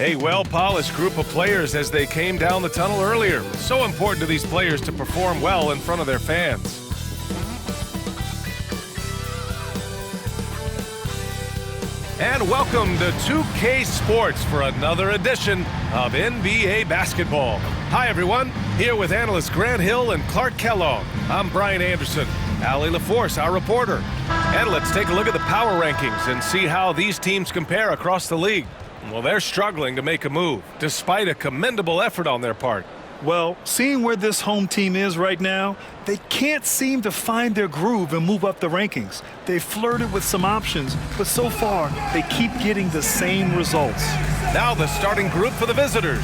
A well-polished group of players as they came down the tunnel earlier. So important to these players to perform well in front of their fans. And welcome to 2K Sports for another edition of NBA basketball. Hi, everyone. Here with analysts Grant Hill and Clark Kellogg. I'm Brian Anderson. Allie LaForce, our reporter. And let's take a look at the power rankings and see how these teams compare across the league. Well, they're struggling to make a move, despite a commendable effort on their part. Well, seeing where this home team is right now, they can't seem to find their groove and move up the rankings. They flirted with some options, but so far, they keep getting the same results. Now the starting group for the visitors.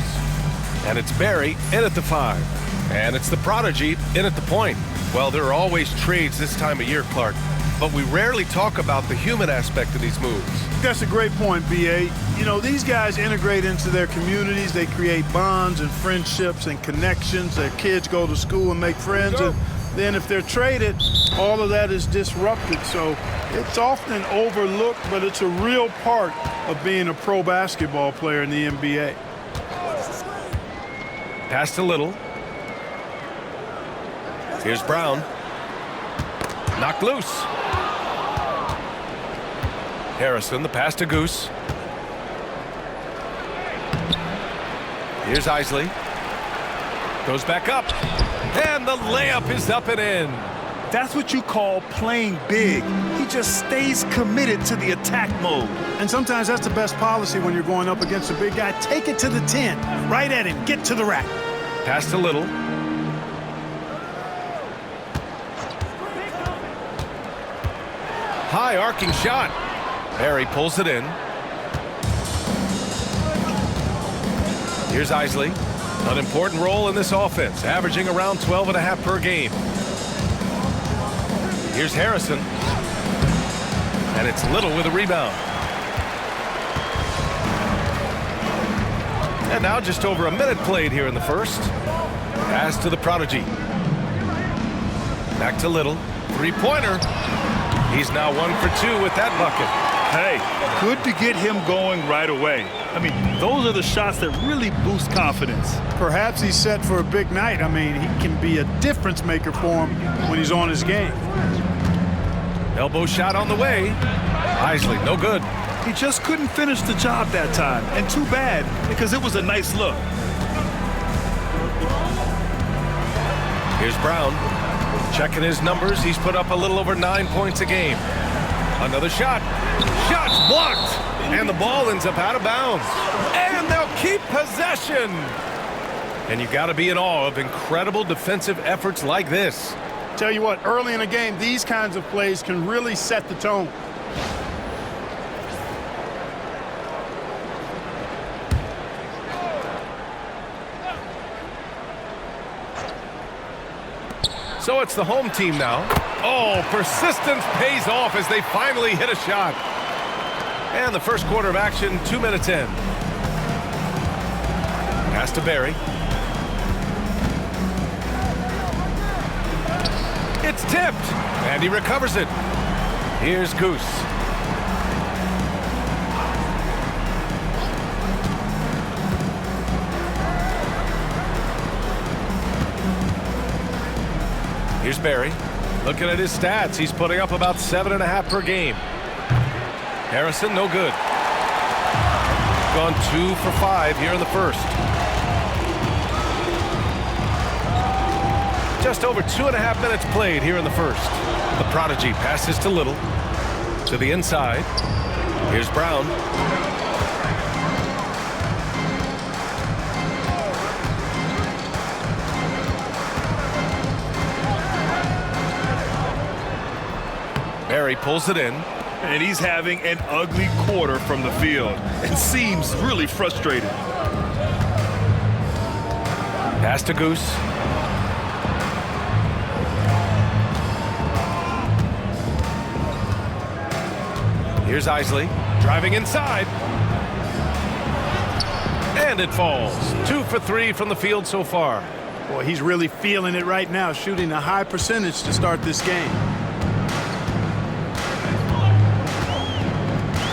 And it's Barry in at the 5. And it's the Prodigy in at the point. Well, there are always trades this time of year, Clark, but we rarely talk about the human aspect of these moves. That's a great point, B.A. You know, these guys integrate into their communities. They create bonds and friendships and connections. Their kids go to school and make friends. And then if they're traded, all of that is disrupted. So it's often overlooked, but it's a real part of being a pro basketball player in the NBA. Pass to Little. Here's Brown. Knocked loose. Harrison, the pass to Goose. Here's Isley. Goes back up. And the layup is up and in. That's what you call playing big. He just stays committed to the attack mode. And sometimes that's the best policy when you're going up against a big guy. Take it to the 10. Right at him. Get to the rack. Pass to Little. High arcing shot. Barry pulls it in. Here's Isley. An important role in this offense, averaging around 12.5 per game. Here's Harrison. And it's Little with a rebound. And now just over a minute played here in the first. Pass to the Prodigy. Back to Little. Three-pointer. He's now 1 for 2 with that bucket. Hey, good to get him going right away. I mean, those are the shots that really boost confidence. Perhaps he's set for a big night. I mean, he can be a difference maker for him when he's on his game. Elbow shot on the way. Isley, no good. He just couldn't finish the job that time. And too bad, because it was a nice look. Here's Brown. Checking his numbers, he's put up a little over 9 points a game. Another shot. Shot's blocked. And the ball ends up out of bounds. And they'll keep possession. And you got to be in awe of incredible defensive efforts like this. Tell you what, early in a game, these kinds of plays can really set the tone. So it's the home team now. Oh, persistence pays off as they finally hit a shot. And the first quarter of action, 2 minutes in. Pass to Barry. It's tipped, and he recovers it. Here's Goose. Here's Barry. Looking at his stats, he's putting up about 7.5 per game. Harrison, no good. Gone 2 for 5 here in the first. Just over 2.5 minutes played here in the first. The Prodigy passes to Little. To the inside. Here's Brown. Barry pulls it in. And he's having an ugly quarter from the field and seems really frustrated. Pass to Goose. Here's Isley driving inside. And it falls. 2 for 3 from the field so far. Boy, he's really feeling it right now, shooting a high percentage to start this game.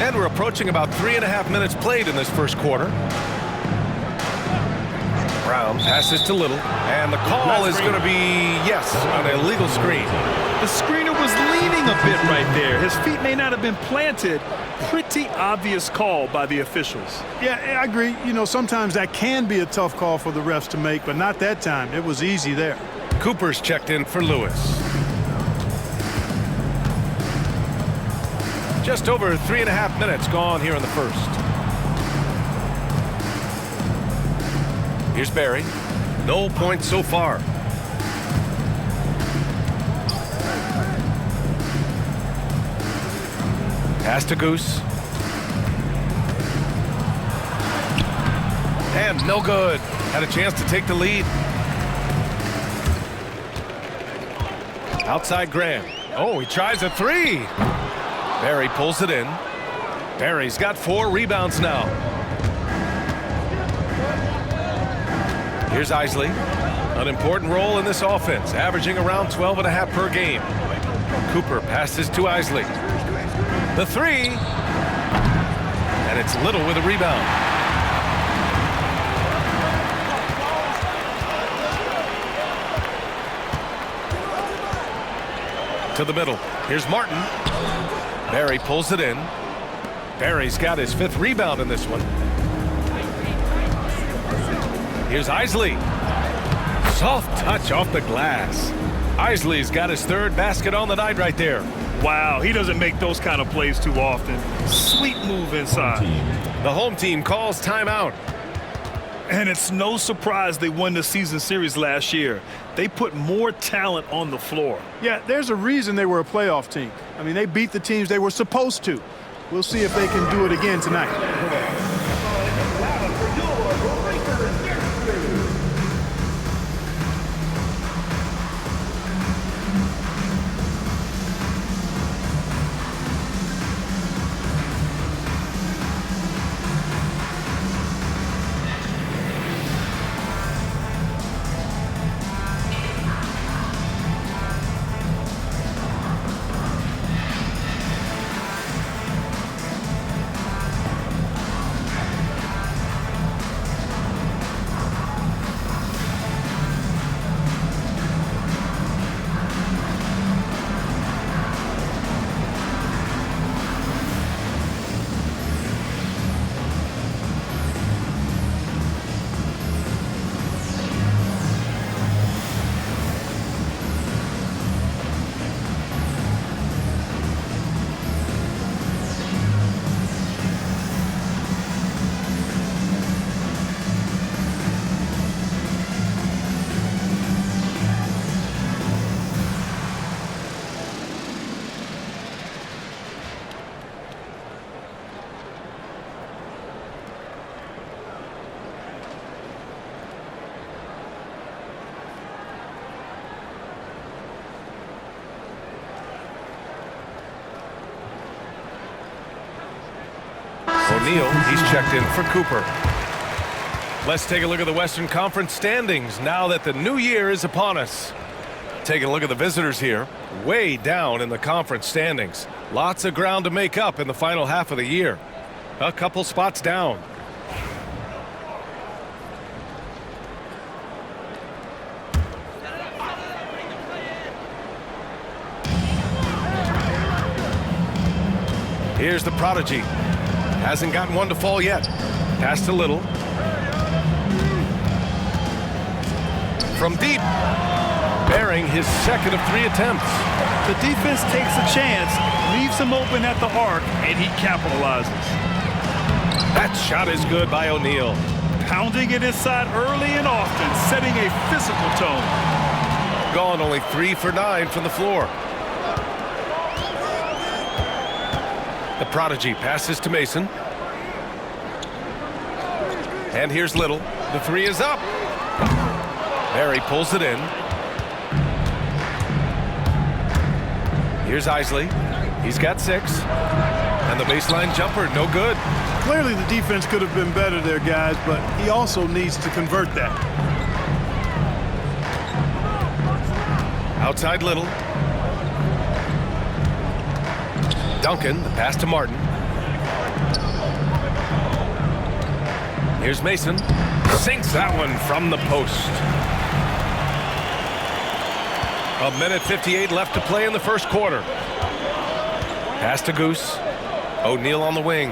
And we're approaching about 3.5 minutes played in this first quarter. Brown passes to Little, and the call is going to be, yes, an illegal screen. The screener was leaning a bit right there. His feet may not have been planted. Pretty obvious call by the officials. Yeah, I agree. You know, sometimes that can be a tough call for the refs to make, but not that time. It was easy there. Cooper's checked in for Lewis. Just over 3.5 minutes gone here in the first. Here's Barry. No points so far. Pass to Goose. And no good. Had a chance to take the lead. Outside Graham. Oh, he tries a three. Barry pulls it in. Barry's got 4 rebounds now. Here's Isley. An important role in this offense, averaging around 12.5 per game. Cooper passes to Isley. The three. And it's Little with a rebound. To the middle. Here's Martin. Barry pulls it in. Barry's got his 5th rebound in this one. Here's Isley. Soft touch off the glass. Isley's got his 3rd basket on the night right there. Wow, he doesn't make those kind of plays too often. Sweet move inside. The home team calls timeout. And it's no surprise they won the season series last year. They put more talent on the floor. Yeah, there's a reason they were a playoff team. I mean, they beat the teams they were supposed to. We'll see if they can do it again tonight. O'Neal, he's checked in for Cooper. Let's take a look at the Western Conference standings now that the new year is upon us. Taking a look at the visitors here, way down in the conference standings. Lots of ground to make up in the final half of the year. A couple spots down. Here's the Prodigy. Hasn't gotten one to fall yet. Pass to Little. From deep. Bearing his 2nd of 3 attempts. The defense takes a chance, leaves him open at the arc, and he capitalizes. That shot is good by O'Neal. Pounding it inside early and often, setting a physical tone. Gone only 3 for 9 from the floor. The Prodigy passes to Mason. And here's Little. The 3 is up. Barry pulls it in. Here's Isley. He's got 6. And the baseline jumper, no good. Clearly the defense could have been better there, guys, but he also needs to convert that. Outside Little. Duncan, the pass to Martin. Here's Mason. Sinks that one from the post. 1:58 left to play in the first quarter. Pass to Goose. O'Neal on the wing.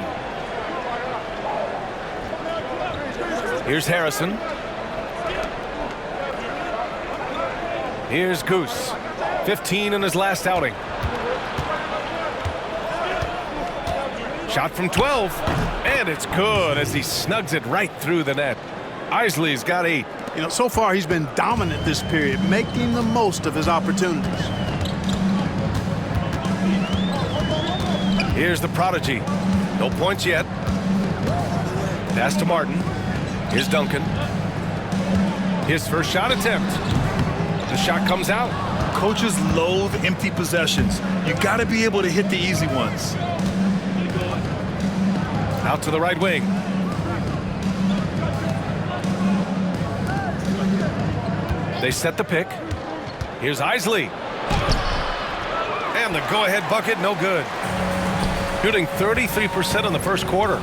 Here's Harrison. Here's Goose. 15 in his last outing. Shot from 12. And it's good as he snugs it right through the net. Isley's got 8. You know, so far he's been dominant this period, making the most of his opportunities. Here's the prodigy. No points yet. Pass to Martin. Here's Duncan. His first shot attempt. The shot comes out. Coaches loathe empty possessions. You got to be able to hit the easy ones. Out to the right wing. They set the pick. Here's Isley. And the go-ahead bucket, no good. Shooting 33% in the first quarter.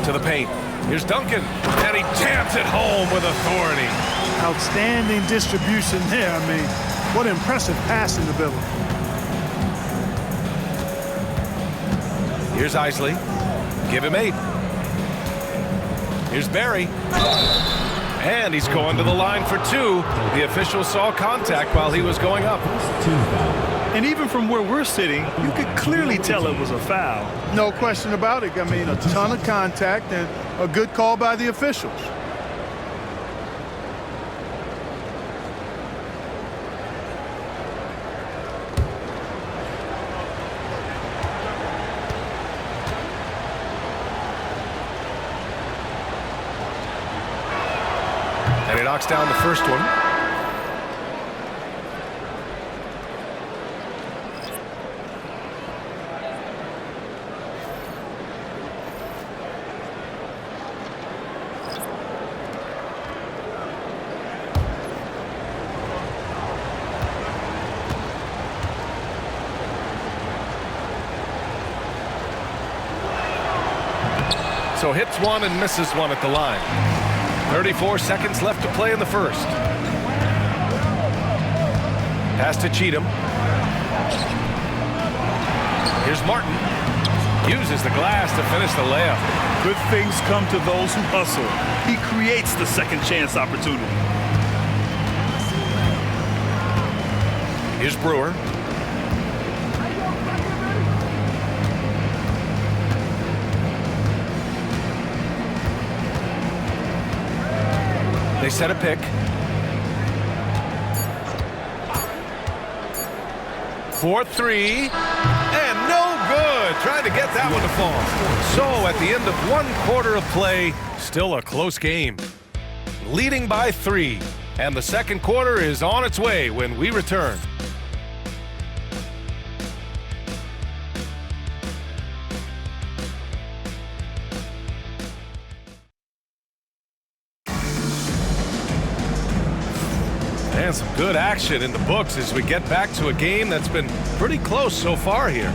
To the paint. Here's Duncan. And he jams it home with authority. Outstanding distribution there. I mean, what impressive passing ability. Here's Isley. Give him 8. Here's Barry. And he's going to the line for 2. The official saw contact while he was going up. And even from where we're sitting, you could clearly tell it was a foul. No question about it. I mean, a ton of contact and a good call by the officials. And he knocks down the first one. So hits one and misses one at the line. 34 seconds left to play in the first. Pass to Cheatham. Here's Martin. Uses the glass to finish the layup. Good things come to those who hustle. He creates the second chance opportunity. Here's Brewer. They set a pick. 4-3. And no good. Trying to get that one to fall. So at the end of 1 quarter of play, still a close game. Leading by 3. And the second quarter is on its way when we return. And some good action in the books as we get back to a game that's been pretty close so far here.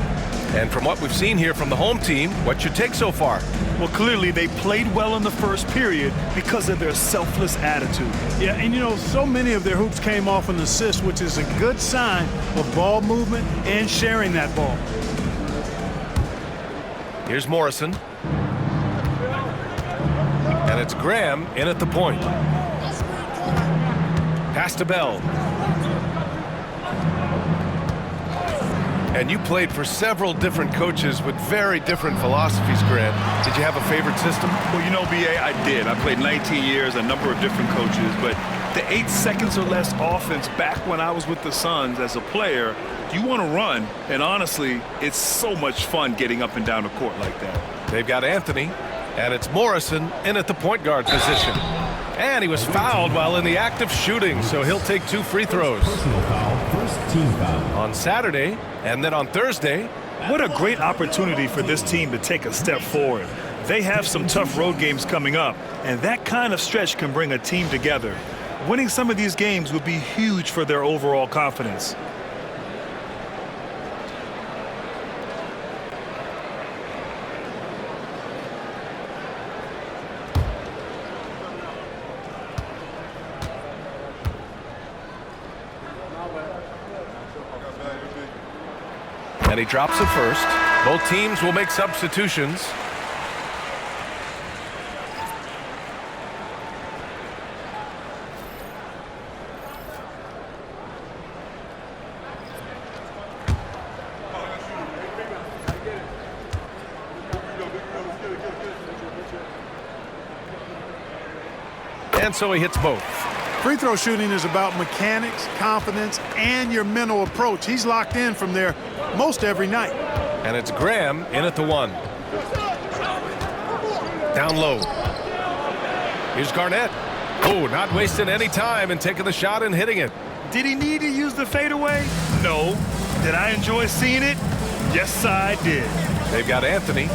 And from what we've seen here from the home team, what's your take so far? Well, clearly they played well in the first period because of their selfless attitude. Yeah, and you know, so many of their hoops came off an assist, which is a good sign of ball movement and sharing that ball. Here's Morrison. And it's Graham in at the point. Pass to Bell. And you played for several different coaches with very different philosophies, Grant. Did you have a favorite system? Well, you know, B.A., I did. I played 19 years, a number of different coaches, but the 8 seconds or less offense back when I was with the Suns as a player, you want to run, and honestly, it's so much fun getting up and down the court like that. They've got Anthony, and it's Morrison in at the point guard position. And he was fouled while in the act of shooting, so he'll take 2 free throws. Personal foul, first team foul. On Saturday, and then on Thursday. What a great opportunity for this team to take a step forward. They have some tough road games coming up, and that kind of stretch can bring a team together. Winning some of these games would be huge for their overall confidence. And he drops it first. Both teams will make substitutions. And so he hits both. Free throw shooting is about mechanics, confidence, and your mental approach. He's locked in from there most every night. And it's Graham in at the 1. Down low. Here's Garnett. Oh, not wasting any time and taking the shot and hitting it. Did he need to use the fadeaway? No. Did I enjoy seeing it? Yes, I did. They've got Anthony,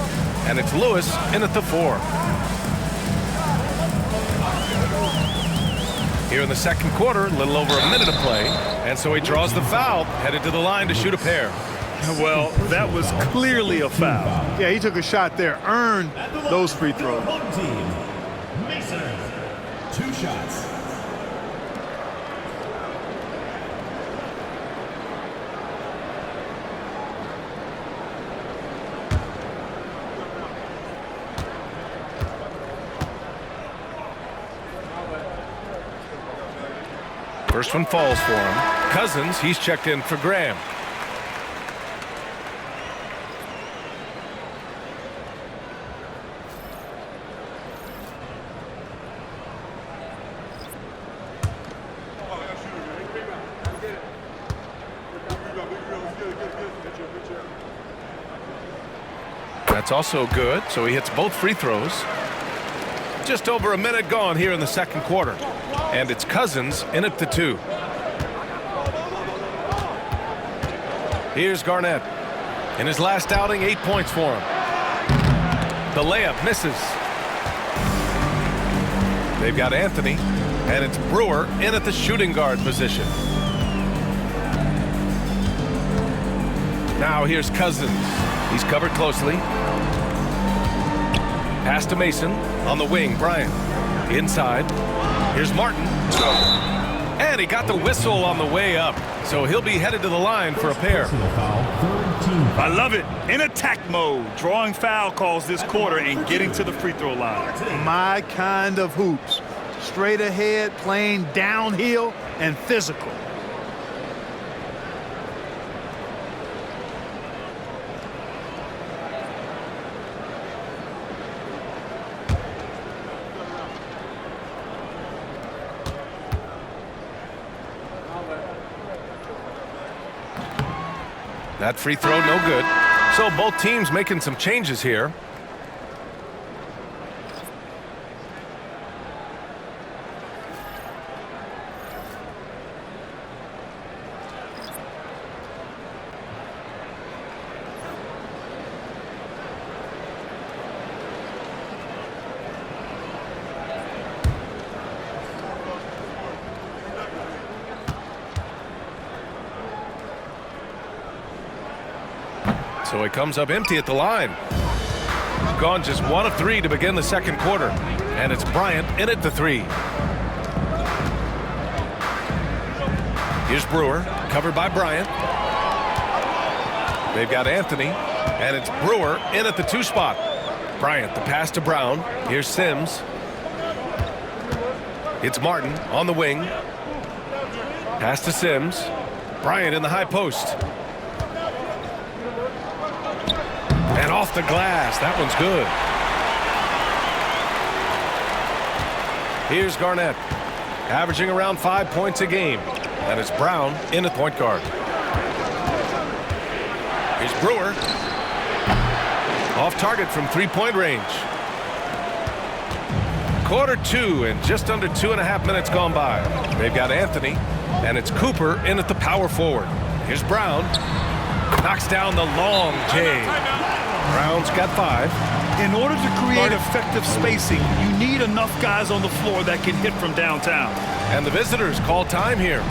and it's Lewis in at the 4. Here in the second quarter, a little over a minute of play, and so he draws the foul, headed to the line to shoot a pair. Well, that was clearly a foul. Yeah, he took a shot there, earned those free throws. Home team. Mason. 2 shots. First one falls for him. Cousins, he's checked in for Graham. That's also good, so he hits both free throws. Just over a minute gone here in the second quarter. And it's Cousins in at the 2. Here's Garnett. In his last outing, 8 points for him. The layup misses. They've got Anthony, and it's Brewer in at the shooting guard position. Now here's Cousins. He's covered closely. Pass to Mason on the wing. Bryant inside. Here's Martin. And he got the whistle on the way up. So he'll be headed to the line for a pair. I love it. In attack mode. Drawing foul calls this quarter and getting to the free throw line. My kind of hoops. Straight ahead, playing downhill, and physical. That free throw, no good. So both teams making some changes here. So he comes up empty at the line. Gone just 1 of 3 to begin the second quarter. And it's Bryant in at the 3. Here's Brewer, covered by Bryant. They've got Anthony, and it's Brewer in at the 2 spot. Bryant, the pass to Brown. Here's Sims. It's Martin on the wing. Pass to Sims. Bryant in the high post. And off the glass. That one's good. Here's Garnett, averaging around 5 points a game. And it's Brown in at point guard. Here's Brewer. Off target from 3-point range. Quarter 2 and just under 2.5 minutes gone by. They've got Anthony, and it's Cooper in at the power forward. Here's Brown. Knocks down the long J. Brown's got 5. In order to create effective spacing, you need enough guys on the floor that can hit from downtown. And the visitors call time here.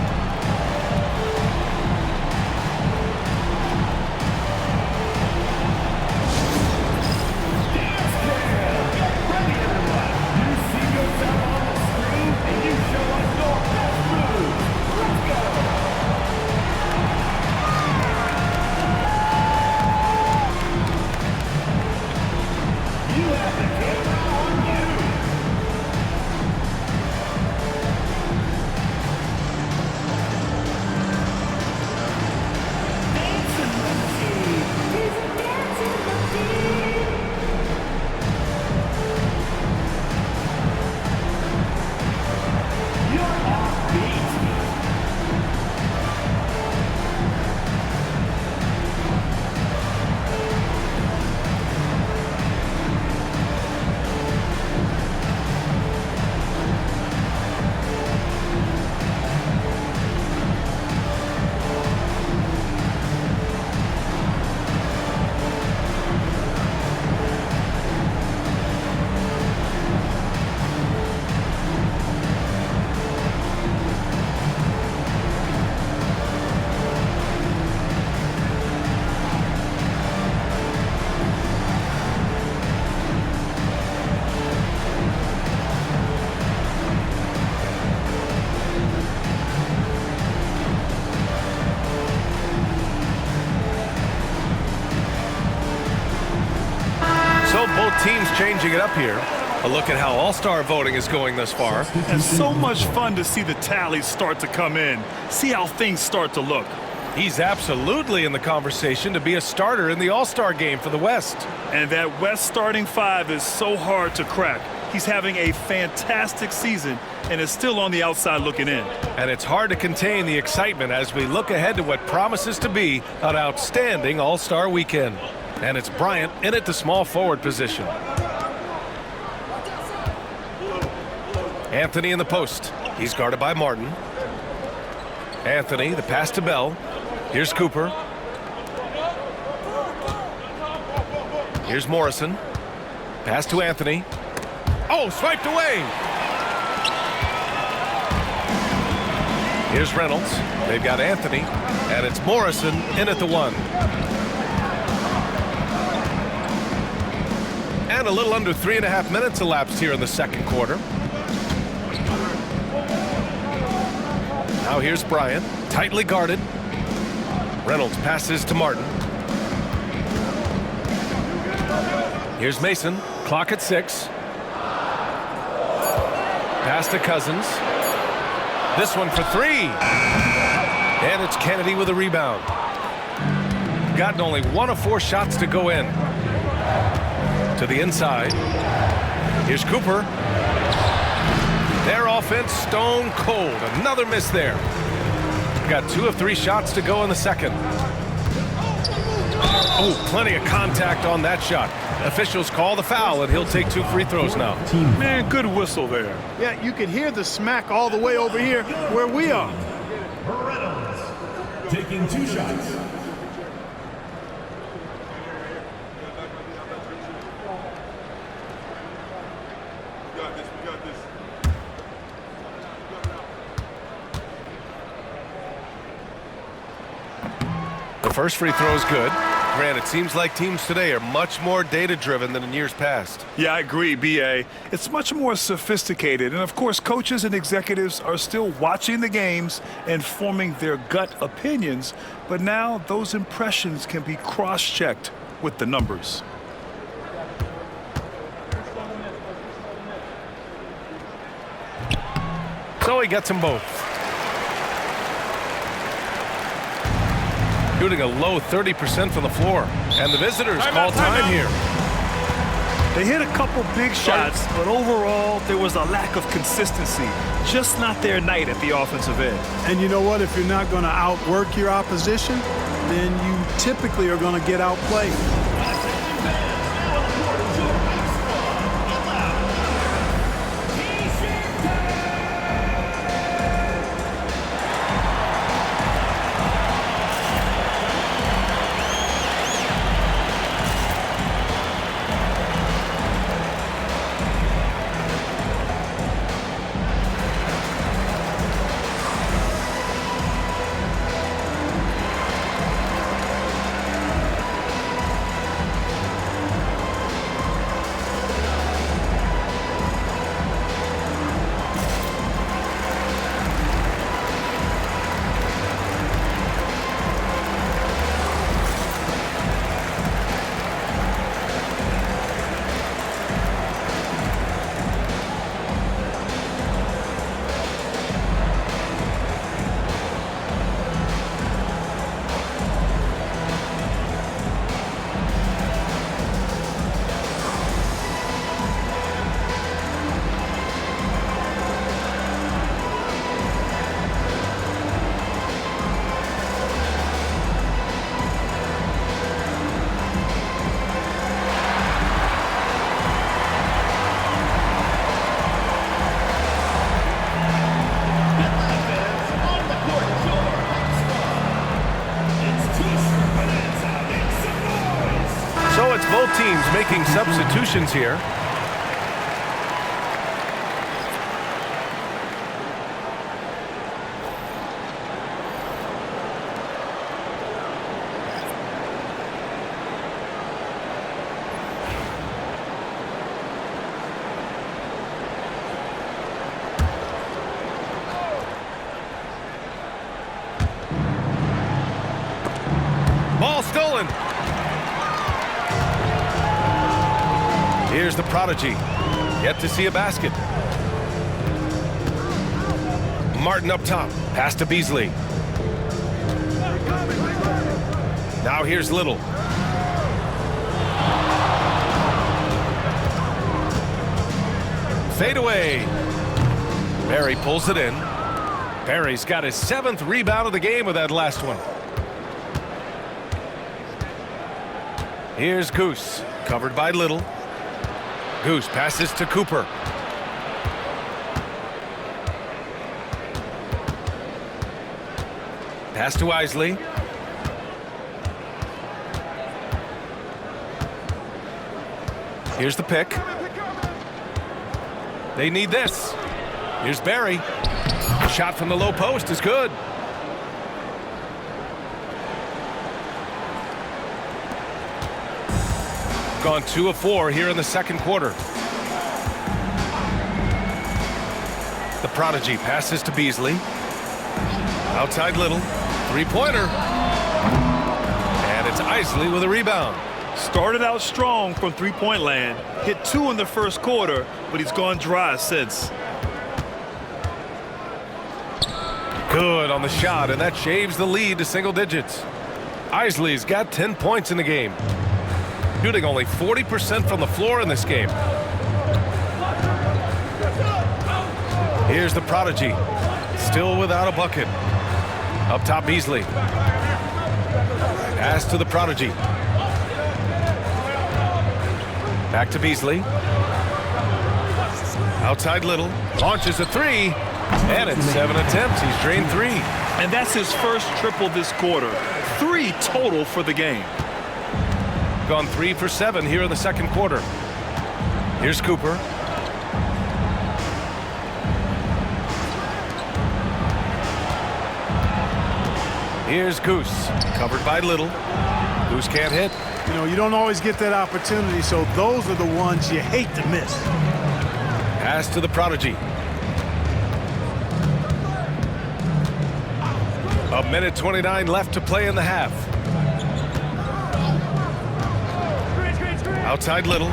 Both teams changing it up here. A look at how all-star voting is going thus far. And so much fun to see the tallies start to come in. See how things start to look. He's absolutely in the conversation to be a starter in the all-star game for the West. And that West starting five is so hard to crack. He's having a fantastic season and is still on the outside looking in. And it's hard to contain the excitement as we look ahead to what promises to be an outstanding all-star weekend. And it's Bryant in at the small forward position. Anthony in the post. He's guarded by Martin. Anthony, the pass to Bell. Here's Cooper. Here's Morrison. Pass to Anthony. Oh, swiped away. Here's Reynolds. They've got Anthony. And it's Morrison in at the 1. And a little under 3.5 minutes elapsed here in the second quarter. Now here's Bryant, tightly guarded. Reynolds passes to Martin. Here's Mason, clock at 6. Pass to Cousins. This one for 3. And it's Kennedy with a rebound. Gotten only 1 of 4 shots to go in. To the inside. Here's Cooper. Their offense stone cold. Another miss there. Got 2 of 3 shots to go in the second. Oh, plenty of contact on that shot. Officials call the foul, and he'll take 2 free throws now. Man, good whistle there. Yeah, you could hear the smack all the way over here where we are. Reynolds taking 2 shots. The first free throw is good. Grant, it seems like teams today are much more data-driven than in years past. Yeah, I agree, B.A. It's much more sophisticated. And, of course, coaches and executives are still watching the games and forming their gut opinions. But now those impressions can be cross-checked with the numbers. So he gets them both. Shooting a low 30% from the floor. And the visitors call time here. They hit a couple big shots, but overall, there was a lack of consistency. Just not their night at the offensive end. And you know what? If you're not going to outwork your opposition, then you typically are going to get outplayed. So it's both teams making substitutions here. Ball stolen. Here's the prodigy. Yet to see a basket. Martin up top. Pass to Beasley. Now here's Little. Fade away. Barry pulls it in. Barry's got his 7th rebound of the game with that last one. Here's Goose, covered by Little. Goose passes to Cooper. Pass to Isley. Here's the pick. They need this. Here's Barry. Shot from the low post is good. Gone 2 of 4 here in the second quarter. The prodigy passes to Beasley. Outside Little. Three-pointer. And it's Isley with a rebound. Started out strong from three-point land. Hit 2 in the first quarter, but he's gone dry since. Good on the shot, and that shaves the lead to single digits. Isley's got 10 points in the game. Shooting only 40% from the floor in this game. Here's the prodigy. Still without a bucket. Up top, Beasley. Pass to the prodigy. Back to Beasley. Outside Little. Launches a three. And in 7 attempts, he's drained 3. And that's his first triple this quarter. 3 total for the game. Gone 3 for 7 here in the second quarter. Here's Cooper. Here's Goose. Covered by Little. Goose can't hit. You know, you don't always get that opportunity, so those are the ones you hate to miss. Pass to the prodigy. A minute 29 left to play in the half. Outside Little.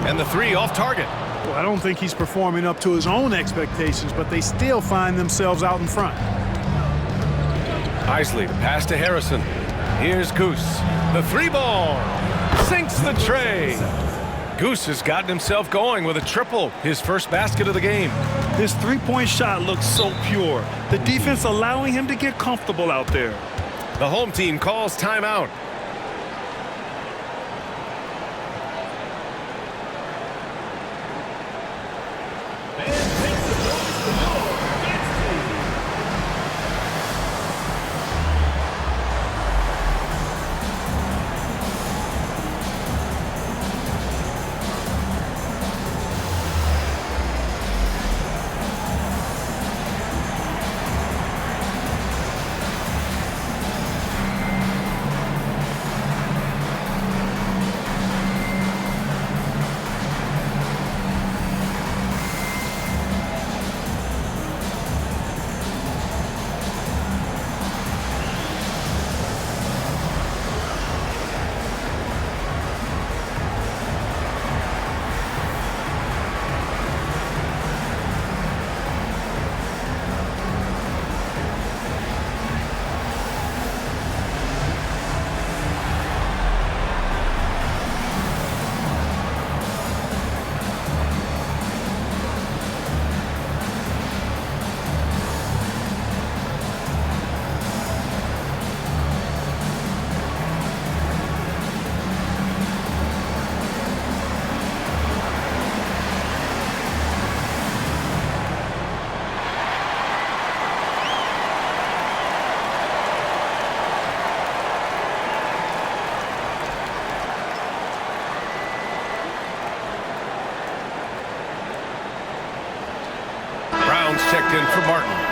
And the 3 off target. Well, I don't think he's performing up to his own expectations, but they still find themselves out in front. Isley, pass to Harrison. Here's Goose. The 3-ball. Sinks the tray. Goose has gotten himself going with a triple, his first basket of the game. His three-point shot looks so pure. The defense allowing him to get comfortable out there. The home team calls timeout. Checked in for Martin.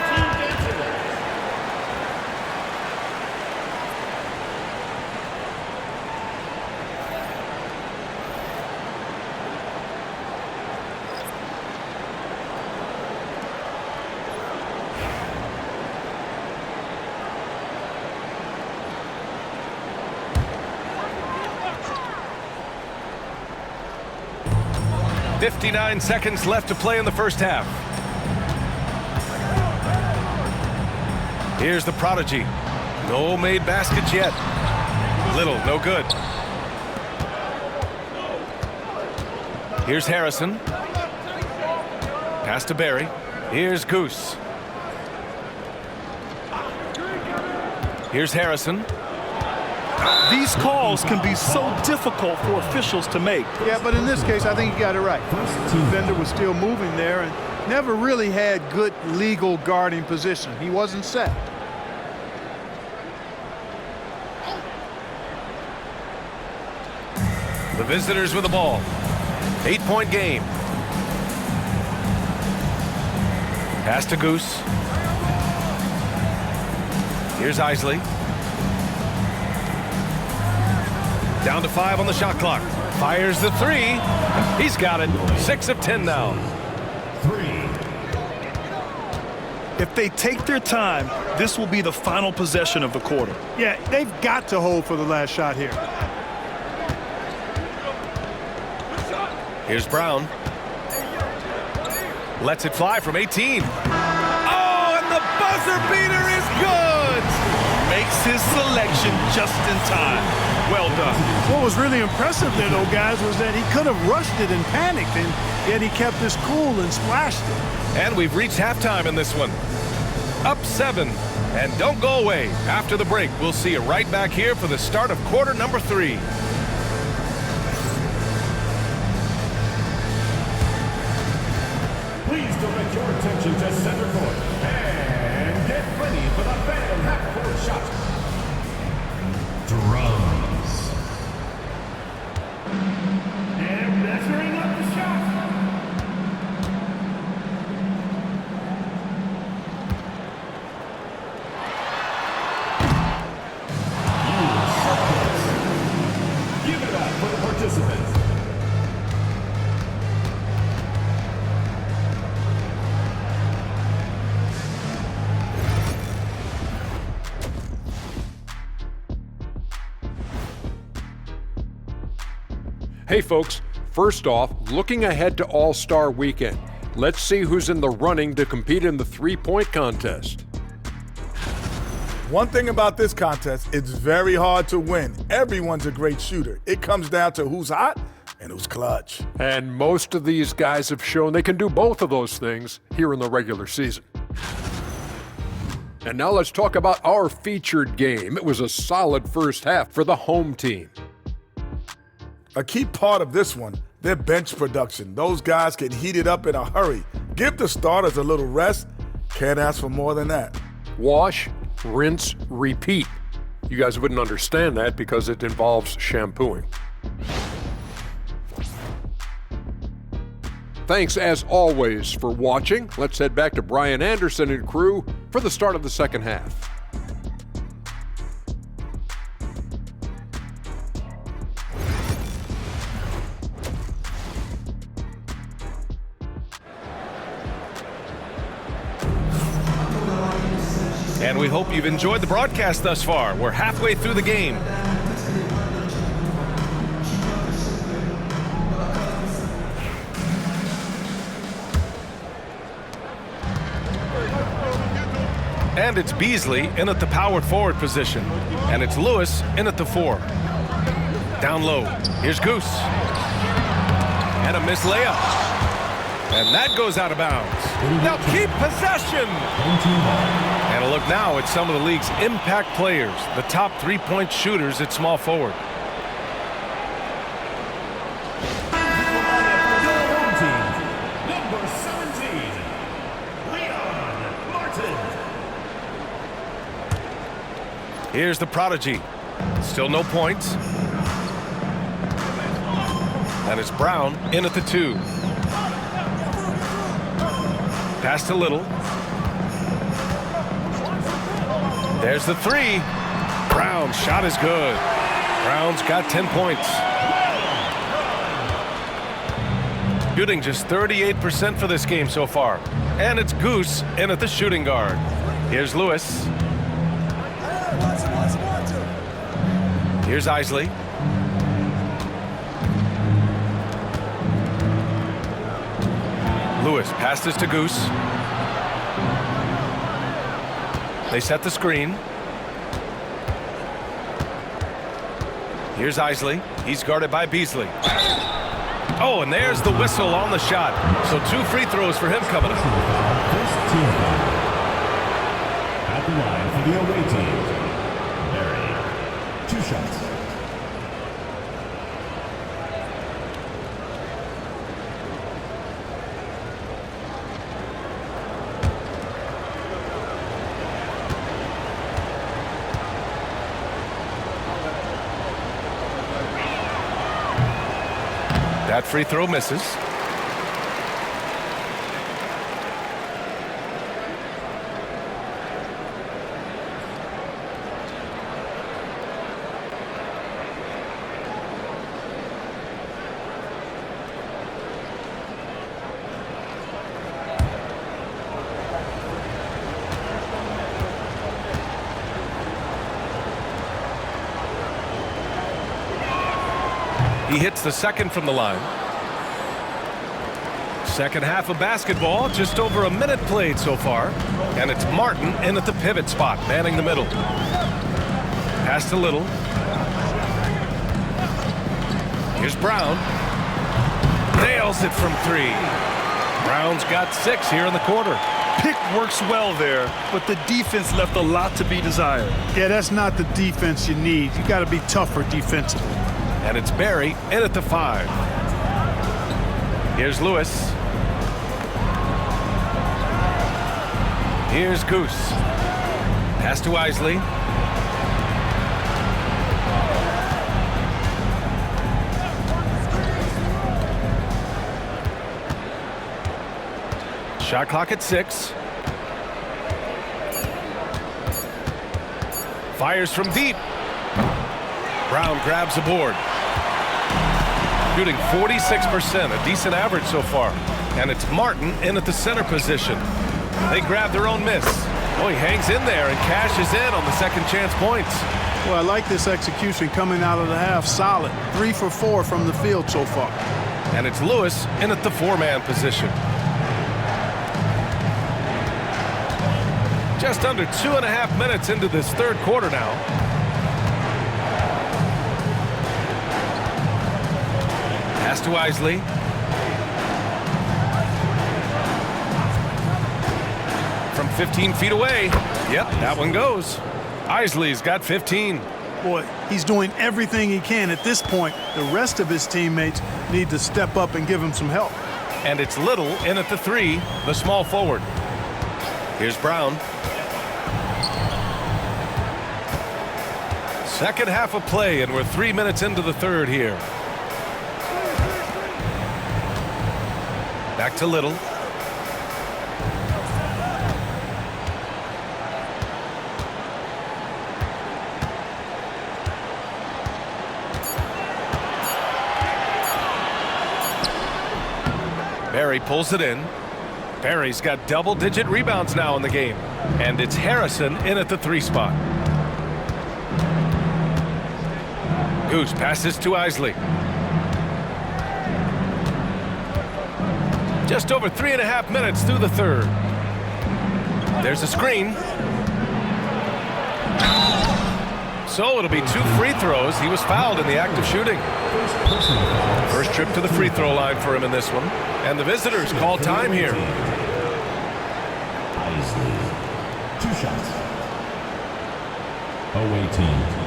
59 seconds left to play in the first half. Here's the prodigy. No made baskets yet. Little, no good. Here's Harrison. Pass to Barry. Here's Goose. Here's Harrison. These calls can be so difficult for officials to make. Yeah, but in this case, I think you got it right. The defender was still moving there and never really had good legal guarding position. He wasn't set. The visitors with the ball. 8-point game. Pass to Goose. Here's Isley. Down to 5 on the shot clock. Fires the 3. He's got it. 6 of 10 now. 3. If they take their time, this will be the final possession of the quarter. Yeah, they've got to hold for the last shot here. Here's Brown. Lets it fly from 18. Oh, and the buzzer beater is good! Makes his selection just in time. Well done. What was really impressive there, though, guys, was that he could have rushed it and panicked, and yet he kept his cool and splashed it. And we've reached halftime in this one. Up 7. And don't go away. After the break, we'll see you right back here for the start of quarter number 3. Please direct your attention to center court and get ready for the fan half-court shot. Drums. And measuring up the shot. Give it up for the participants. Hey folks, first off, looking ahead to All-Star Weekend. Let's see who's in the running to compete in the three-point contest. One thing about this contest, it's very hard to win. Everyone's a great shooter. It comes down to who's hot and who's clutch. And most of these guys have shown they can do both of those things here in the regular season. And now let's talk about our featured game. It was a solid first half for the home team. A key part of this one, their bench production. Those guys can heat it up in a hurry. Give the starters a little rest. Can't ask for more than that. Wash, rinse, repeat. You guys wouldn't understand that because it involves shampooing. Thanks as always for watching. Let's head back to Brian Anderson and crew for the start of the second half. And we hope you've enjoyed the broadcast thus far. We're halfway through the game. And it's Beasley in at the power forward position. And it's Lewis in at the 4. Down low. Here's Goose. And a missed layup. And that goes out of bounds. They'll keep possession. And a look now at some of the league's impact players, the top three-point shooters at small forward. Number 17, Leon Martin. Here's the prodigy. Still no points. And it's Brown in at the 2. Pass to Little. There's the 3. Brown's shot is good. Brown's got 10 points. Shooting just 38% for this game so far. And it's Goose in at the shooting guard. Here's Lewis. Here's Isley. Lewis passes to Goose. They set the screen. Here's Isley. He's guarded by Beasley. Oh, and there's the whistle on the shot. So 2 free throws for him coming up. First team foul. At the line for the away team, Barry. 2 shots. That free throw misses. He hits the second from the line. Second half of basketball, just over a minute played so far. And it's Martin in at the pivot spot, manning the middle. Pass to Little. Here's Brown. Nails it from 3. Brown's got 6 here in the quarter. Pick works well there, but the defense left a lot to be desired. Yeah, that's not the defense you need. You got to be tougher defensively. And it's Barry in at the 5. Here's Lewis. Here's Goose. Pass to Isley. Shot clock at 6. Fires from deep. Brown grabs the board. Shooting 46%, a decent average so far. And it's Martin in at the center position. They grab their own miss. Oh, he hangs in there and cashes in on the second chance points. Well, I like this execution coming out of the half. Solid. 3 for 4 from the field so far. And it's Lewis in at the 4-man position. Just under 2.5 minutes into this third quarter now. Pass to Isley. From 15 feet away. Yep, that one goes. Isley's got 15. Boy, he's doing everything he can at this point. The rest of his teammates need to step up and give him some help. And it's Little in at the 3, the small forward. Here's Brown. Second half of play, and we're 3 minutes into the third here. Back to Little. Barry pulls it in. Barry's got double-digit rebounds now in the game. And it's Harrison in at the 3 spot. Goose passes to Isley. Just over 3.5 minutes through the third. There's a screen. So it'll be 2 free throws. He was fouled in the act of shooting. First trip to the free throw line for him in this one. And the visitors call time here. Isley. 2 shots. Away team.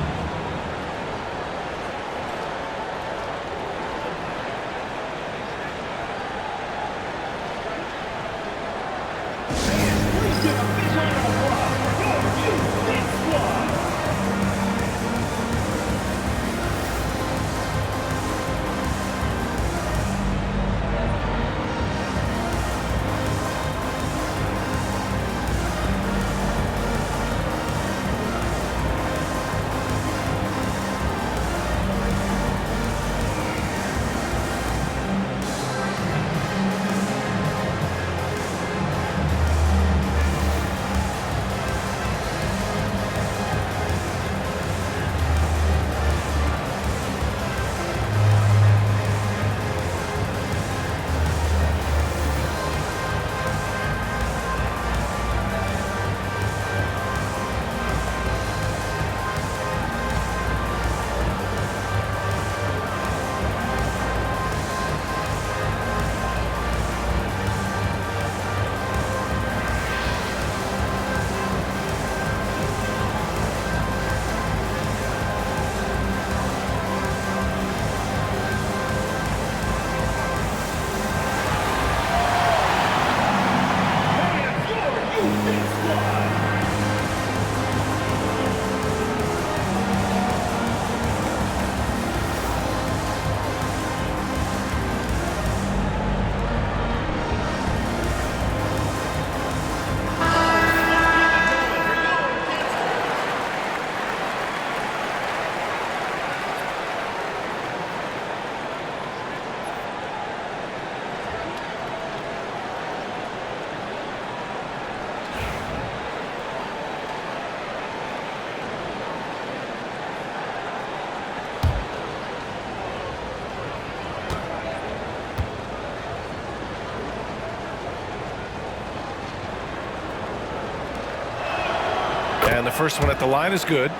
first one at the line is good.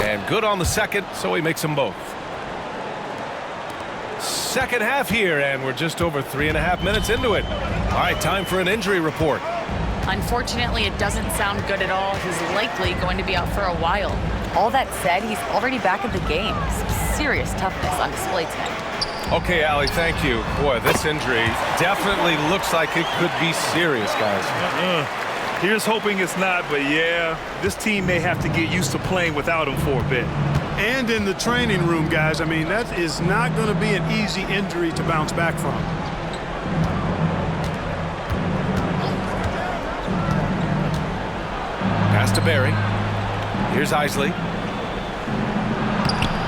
And good on the second, so he makes them both. Second half here, and we're just over 3.5 minutes into it. All right, time for an injury report. Unfortunately, it doesn't sound good at all. He's likely going to be out for a while. All that said, he's already back in the game. Some serious toughness on display tonight. Okay, Allie, thank you. Boy, this injury definitely looks like it could be serious, guys. Here's hoping it's not, but yeah, this team may have to get used to playing without him for a bit. And in the training room, guys, I mean, that is not going to be an easy injury to bounce back from. Pass to Barry. Here's Isley.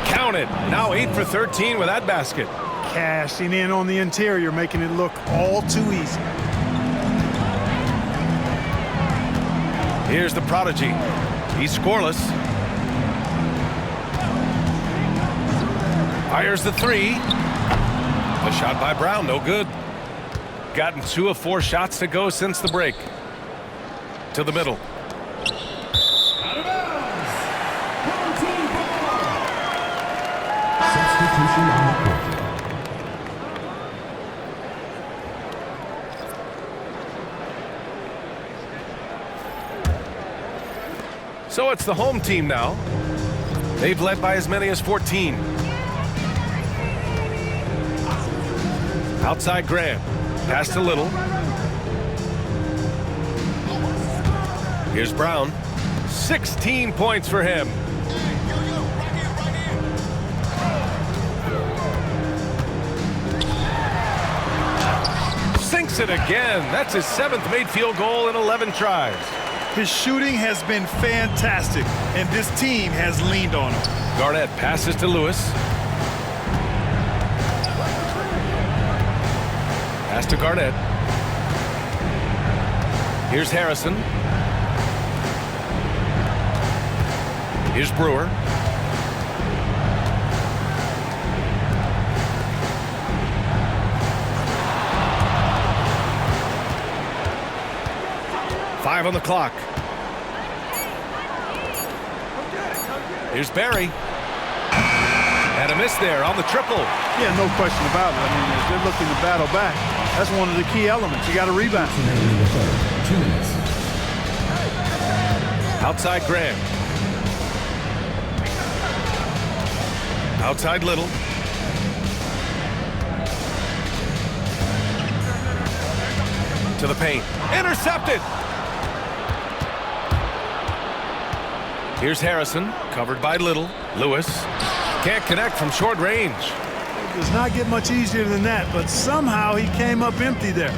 Counted. Now 8 for 13 with that basket. Cashing in on the interior, making it look all too easy. Here's the prodigy. He's scoreless. Fires the three. A shot by Brown, no good. Gotten 2 of 4 shots to go since the break. To the middle. Out of bounds. Substitution on the court. So it's the home team now. They've led by as many as 14. Outside Graham. Pass to Little. Here's Brown. 16 points for him. Sinks it again. That's his 7th made field goal in 11 tries. His shooting has been fantastic, and this team has leaned on him. Garnett passes to Lewis. Pass to Garnett. Here's Harrison. Here's Brewer. Five on the clock. Here's Barry. And a miss there on the triple. Yeah, no question about it. I mean, if they're looking to battle back, that's one of the key elements. You got to rebound. 2 minutes. Outside Graham. Outside Little. To the paint. Intercepted. Here's Harrison, covered by Little. Lewis can't connect from short range. It does not get much easier than that, but somehow he came up empty there.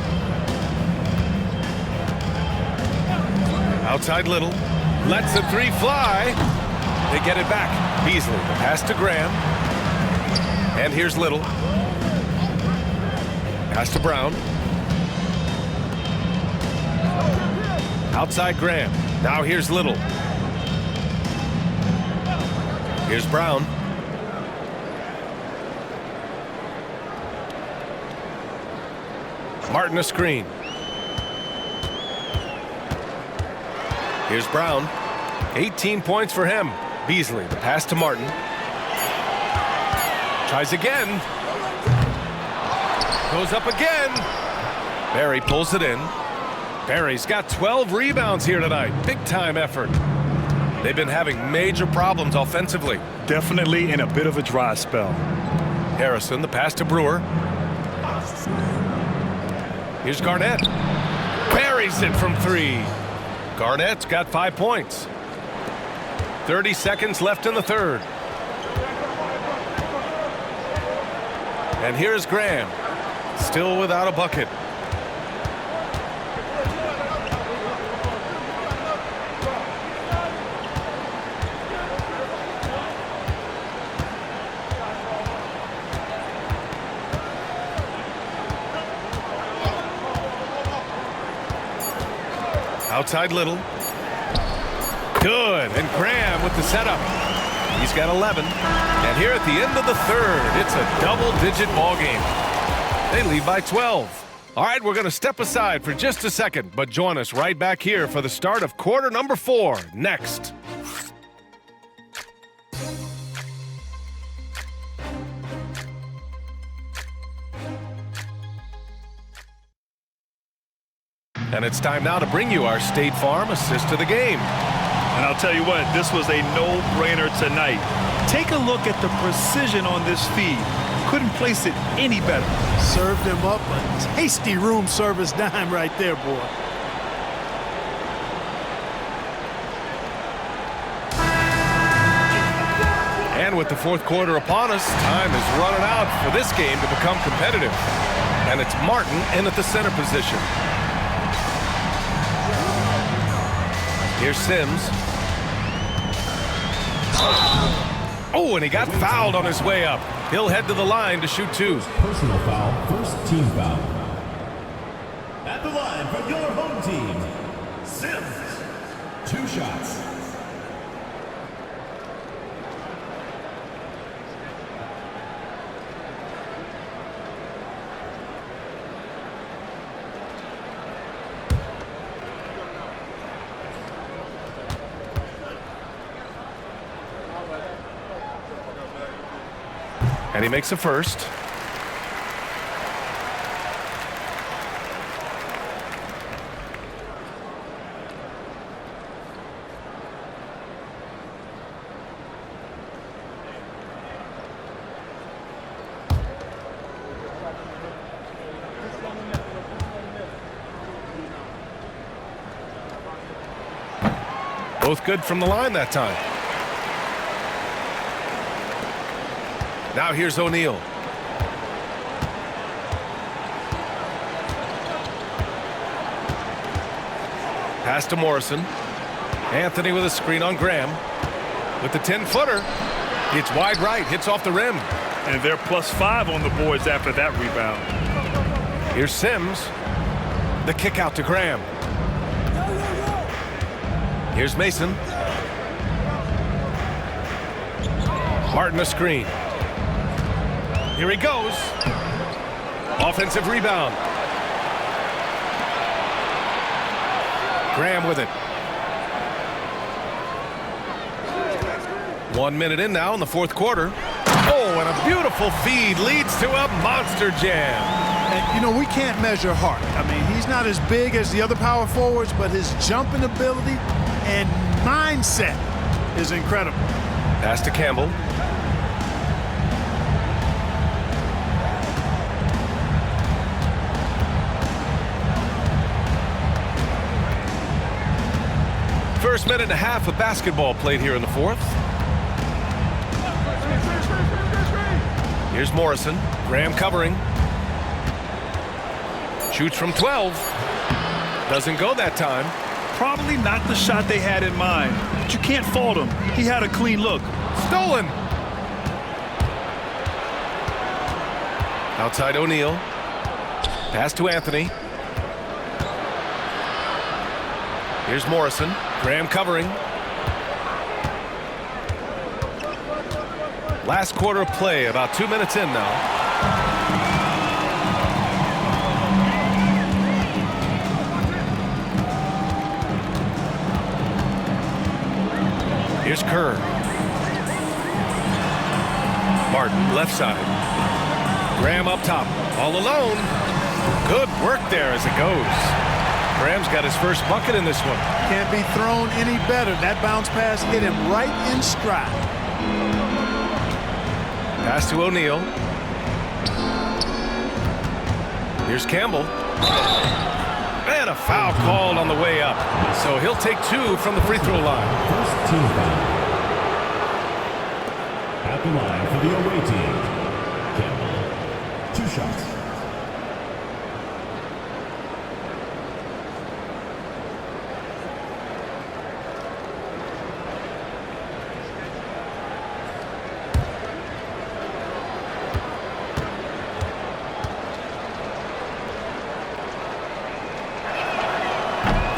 Outside Little, lets the three fly. They get it back. Beasley, the pass to Graham. And here's Little. Pass to Brown. Outside Graham. Now here's Little. Here's Brown. Martin a screen. Here's Brown. 18 points for him. Beasley, the pass to Martin. Tries again. Goes up again. Barry pulls it in. Barry's got 12 rebounds here tonight. Big time effort. They've been having major problems offensively. Definitely in a bit of a dry spell. Harrison, the pass to Brewer. Here's Garnett. Buries it from 3. Garnett's got 5 points. 30 seconds left in the third. And here's Graham. Still without a bucket. Outside Little. Good, and Graham with the setup. He's got 11. And here at the end of the third, it's a double-digit ball game. They lead by 12. All right, we're going to step aside for just a second, but join us right back here for the start of quarter number 4 next. And it's time now to bring you our State Farm assist to the game. And I'll tell you what, this was a no-brainer tonight. Take a look at the precision on this feed. Couldn't place it any better. Served him up a tasty room service dime right there, boy. And with the fourth quarter upon us, time is running out for this game to become competitive. And it's Martin in at the center position. Here's Sims. Oh, and he got fouled on his way up. He'll head to the line to shoot 2. Personal foul, first team foul. At the line for your home team, Sims. 2 shots. And he makes a first. Both good from the line that time. Now here's O'Neal. Pass to Morrison. Anthony with a screen on Graham. With the 10-footer. It's wide right. Hits off the rim. And they're +5 on the boards after that rebound. Here's Sims. The kick out to Graham. Here's Mason. Martin a screen. Here he goes. Offensive rebound. Graham with it. 1 minute in now in the fourth quarter. Oh, and a beautiful feed leads to a monster jam. And, you know, we can't measure Hart. I mean, he's not as big as the other power forwards, but his jumping ability and mindset is incredible. Pass to Campbell. First minute and a half of basketball played here in the fourth. Here's Morrison. Graham covering. Shoots from 12. Doesn't go that time. Probably not the shot they had in mind, but you can't fault him. He had a clean look. Stolen. Outside O'Neal. Pass to Anthony. Here's Morrison. Graham covering. Last quarter of play, about 2 minutes in now. Here's Kerr. Martin, left side. Graham up top, all alone. Good work there as it goes. Graham's got his first bucket in this one. Can't be thrown any better. That bounce pass hit him right in stride. Pass to O'Neal. Here's Campbell. And a foul called on the way up. So he'll take 2 from the free throw line. First team foul. At the line for the away team, Campbell. 2 shots.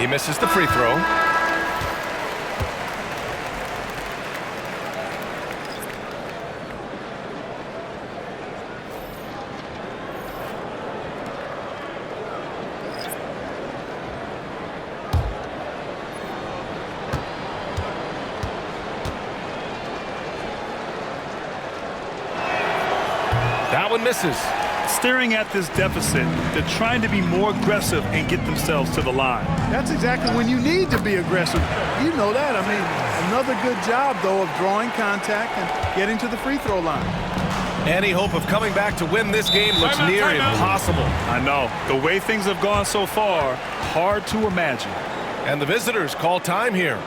He misses the free throw. That one misses. Staring at this deficit, they're trying to be more aggressive and get themselves to the line. That's exactly when you need to be aggressive. You know that. I mean, another good job, though, of drawing contact and getting to the free throw line. Any hope of coming back to win this game looks near impossible. I know. The way things have gone so far, hard to imagine. And the visitors call time here.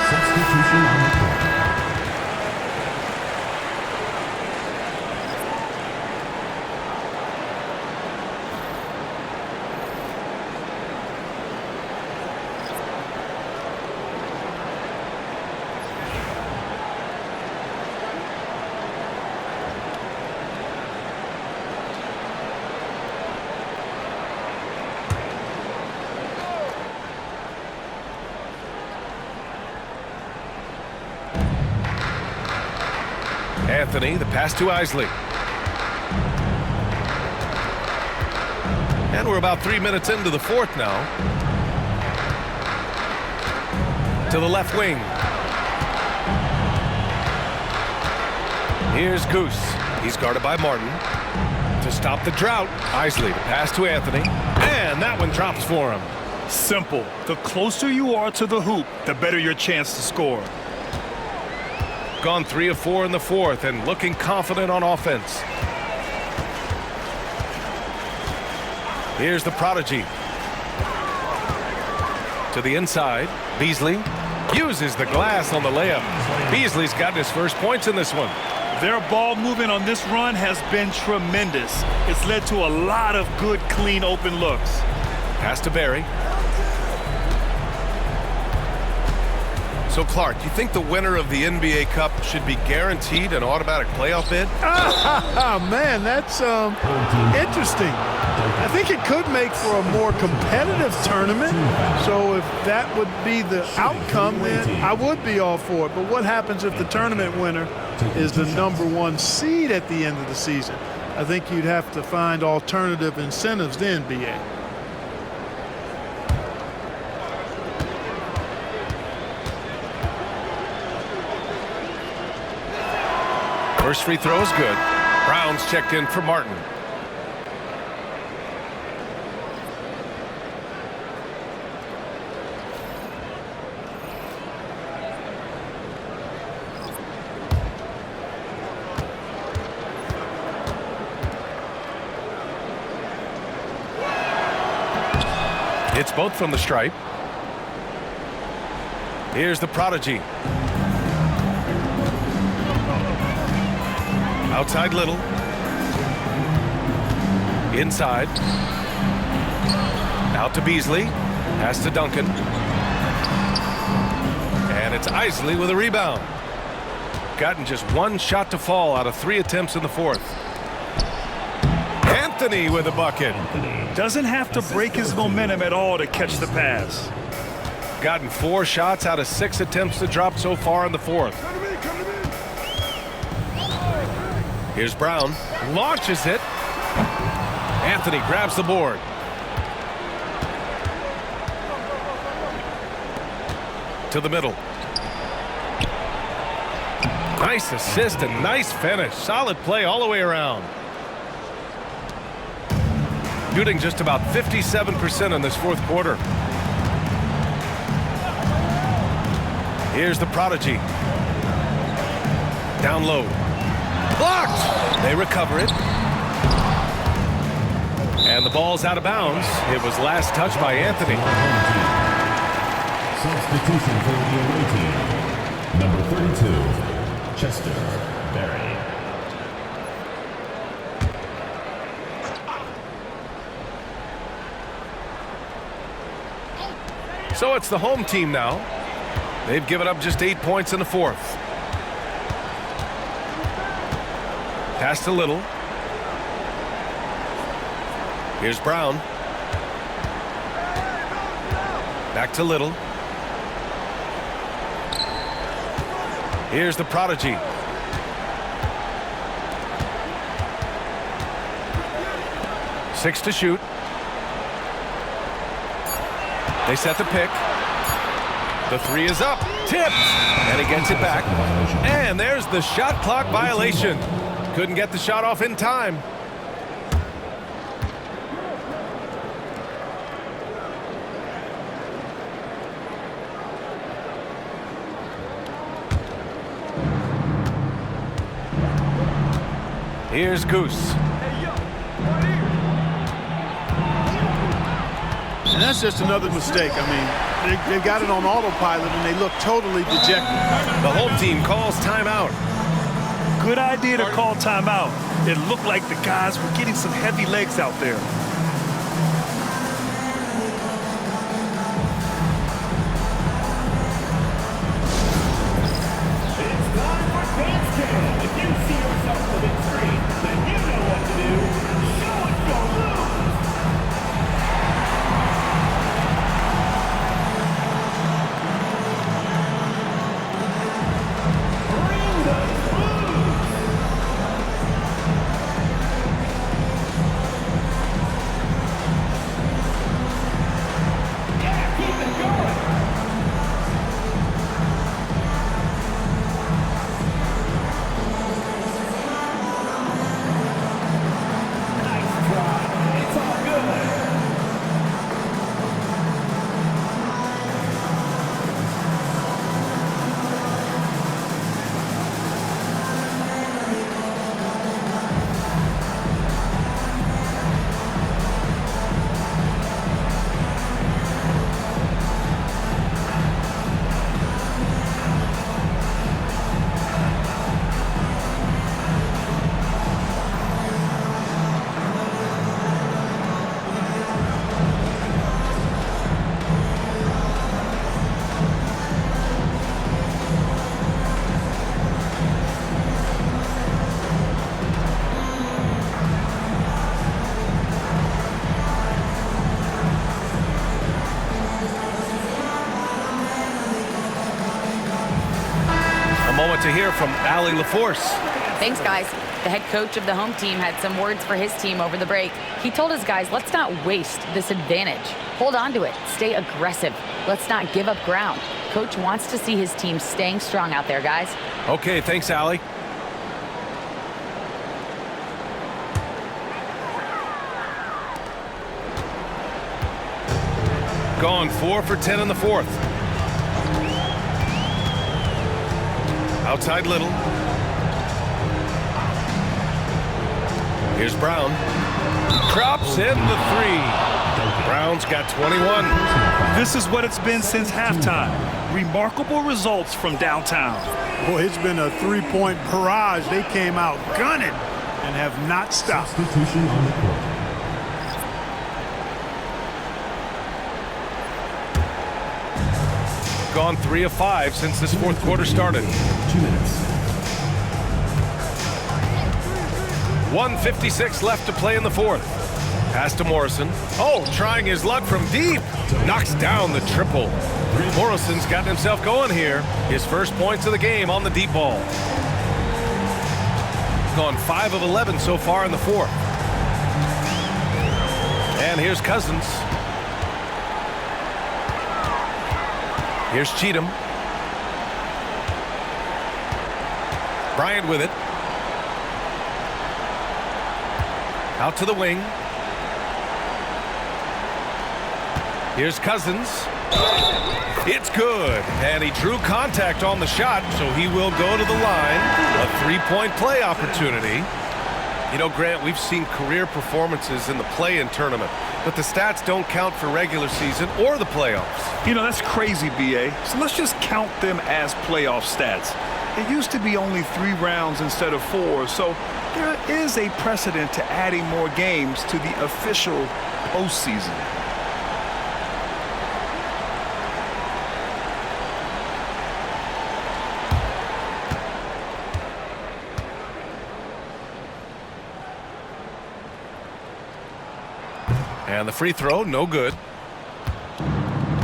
Substitution on the court. Anthony, the pass to Isley. And we're about 3 minutes into the fourth now. To the left wing. Here's Goose. He's guarded by Martin. To stop the drought, Isley, the pass to Anthony. And that one drops for him. Simple. The closer you are to the hoop, the better your chance to score. Gone 3 of 4 in the fourth and looking confident on offense. Here's the prodigy. To the inside, Beasley uses the glass on the layup. Beasley's gotten his first points in this one. Their ball movement on this run has been tremendous. It's led to a lot of good, clean, open looks. Pass to Barry. So, Clark, you think the winner of the NBA Cup should be guaranteed an automatic playoff bid? Man, that's interesting. I think it could make for a more competitive tournament. So if that would be the outcome, then I would be all for it. But what happens if the tournament winner is the #1 seed at the end of the season? I think you'd have to find alternative incentives then, BA. First free throw is good. Brown's checked in for Martin. Hits both from the stripe. Here's the prodigy. Outside Little. Inside. Out to Beasley. Pass to Duncan. And it's Isley with a rebound. Gotten just one shot to fall out of 3 attempts in the fourth. Anthony with a bucket. Doesn't have to break his momentum at all to catch the pass. Gotten 4 shots out of 6 attempts to drop so far in the fourth. Here's Brown. Launches it. Anthony grabs the board. To the middle. Nice assist and nice finish. Solid play all the way around. Shooting just about 57% in this fourth quarter. Here's the prodigy. Down low. Blocked! They recover it. And the ball's out of bounds. It was last touched by Anthony. Substitution for the away team. Number 32, Chester Berry. So it's the home team now. They've given up just 8 points in the fourth. Pass to Little. Here's Brown. Back to Little. Here's the prodigy. Six to shoot. They set the pick. The 3 is up. Tipped. And he gets it back. And there's the shot clock violation. Couldn't get the shot off in time. Here's Goose. And that's just another mistake. I mean, they've got it on autopilot, and they look totally dejected. The home team calls timeout. Good idea to call timeout. It looked like the guys were getting some heavy legs out there. It's time for dance cam. If you see yourself on the big screen, then you know what to do. Show it your moves. Bring those moves. Yeah, keep it going. Nice try. It's all good. A moment to hear from Allie LaForce. Thanks, guys. The head coach of the home team had some words for his team over the break. He told his guys, let's not waste this advantage. Hold on to it. Stay aggressive. Let's not give up ground. Coach wants to see his team staying strong out there, guys. Okay, thanks, Allie. Gone 4 for 10 in the fourth. Outside Little. Here's Brown. Drops in the 3. Browns got 21. This is what it's been since halftime. Remarkable results from downtown. Boy, it's been a three-point barrage. They came out gunning and have not stopped. Substitution on the court. Gone 3 of 5 since this fourth quarter started. 2 minutes. 1:56 left to play in the fourth. Pass to Morrison. Oh, trying his luck from deep. Knocks down the triple. Morrison's gotten himself going here. His first points of the game on the deep ball. Gone 5 of 11 so far in the fourth. And here's Cousins. Here's Cheatham. Bryant with it. Out to the wing. Here's Cousins. It's good. And he drew contact on the shot, so he will go to the line. A three-point play opportunity. You know, Grant, we've seen career performances in the play-in tournament, but the stats don't count for regular season or the playoffs. You know, that's crazy, B.A. So let's just count them as playoff stats. It used to be only 3 rounds instead of 4, so there is a precedent to adding more games to the official postseason. And the free throw, no good.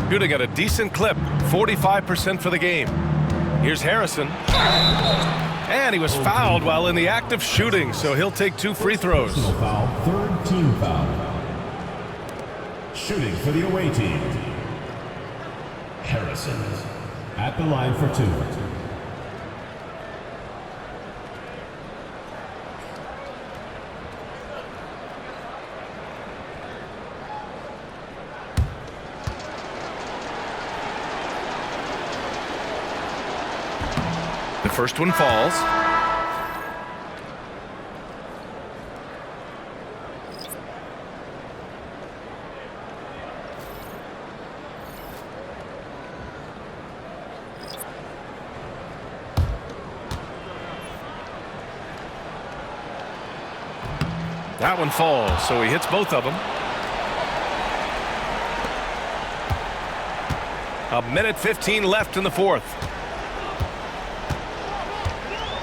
Shooting at a decent clip, 45% for the game. Here's Harrison. And he was fouled while in the act of shooting, so he'll take 2 free throws. Personal foul, third team foul. Shooting for the away team. Harrison at the line for 2. The first one falls. That one falls, so he hits both of them. 1:15 left in the fourth.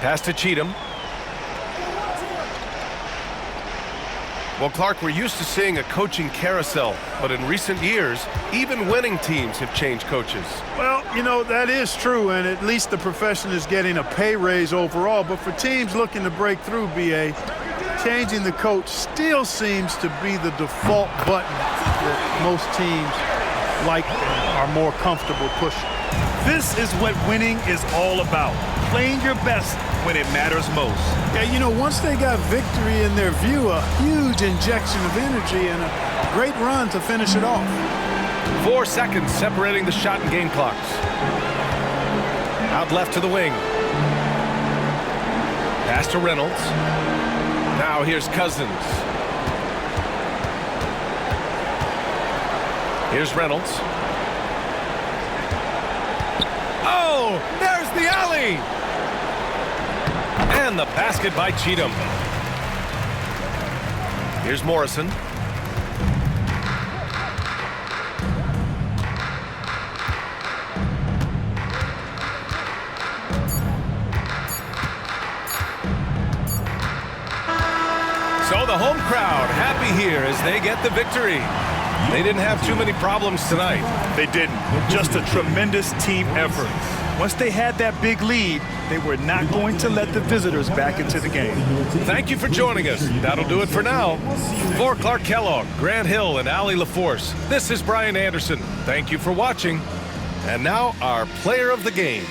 Pass to Cheatham. Well, Clark, we're used to seeing a coaching carousel, but in recent years, even winning teams have changed coaches. Well, you know, that is true, and at least the profession is getting a pay raise overall. But for teams looking to break through, B.A., changing the coach still seems to be the default button that most teams like and are more comfortable pushing. This is what winning is all about. Playing your best when it matters most. Yeah, you know, once they got victory in their view, a huge injection of energy and a great run to finish it off. 4 seconds separating the shot and game clocks. Out left to the wing. Pass to Reynolds. Now here's Cousins. Here's Reynolds. Oh, there's the alley! And the basket by Cheatham. Here's Morrison. So the home crowd happy here as they get the victory. They didn't have too many problems tonight. They didn't. Just a tremendous team effort. Once they had that big lead, they were not going to let the visitors back into the game. Thank you for joining us. That'll do it for now. For Clark Kellogg, Grant Hill, and Allie LaForce, this is Brian Anderson. Thank you for watching. And now our player of the game.